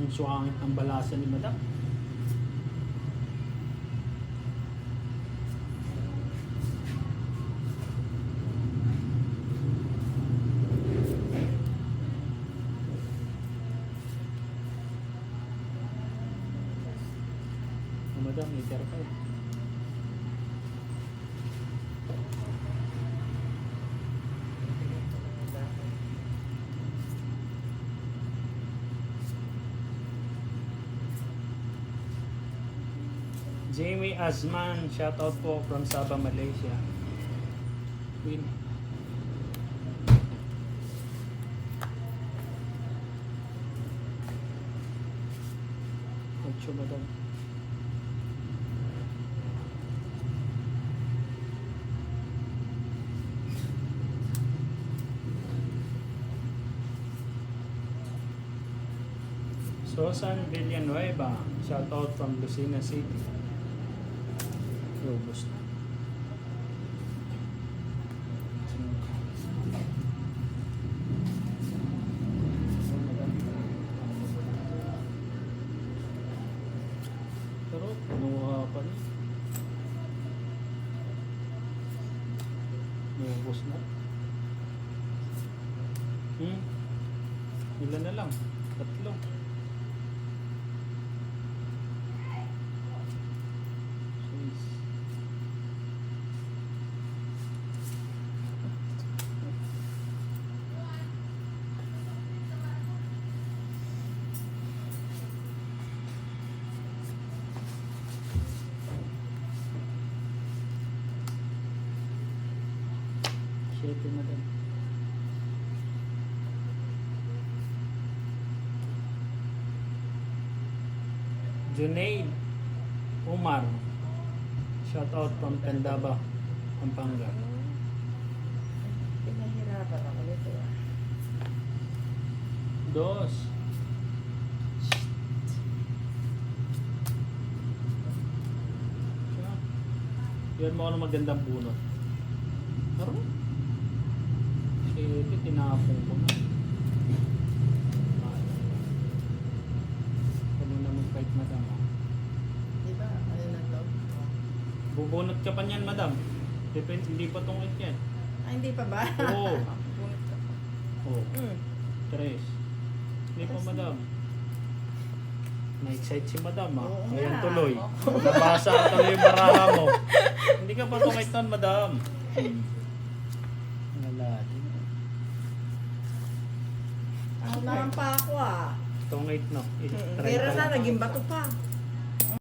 Ang suwangit ng balasa ni madam. Madam, liter pa eh. Jamie Azman, shoutout po from Sabah, Malaysia. Queen. Ocho, madam. Susan Villanueva, shoutout from Lucena City. Robust na. Pero punuha pa rin. Robust na. Ilan na lang? Tatlo. Ito, madam. Junaid Umar, shout out from Tandaba, Pampanga. Pinahirapan ako nito. Dos. Yan mo ako ng magandang bunot. Pero ito, tinapong ko na. Kami na mag-fight, madam. Diba? Ano na to? Bubunot ka pa niyan, madam. Depende, hindi pa tungkit yan. Ay, hindi pa ba? Oo. Bunot ka pa. Oo. Hmm. Tres. Hindi pa, madam. Na-excite si madam, ha? Oo Ngayon nga. tuloy. Nabasa tuloy yung baraha mo. Hindi ka pa tungkit nun, madam. Wala din. Ako naman pa ako ah. Tungkit, no? Pero na, naging bato pa.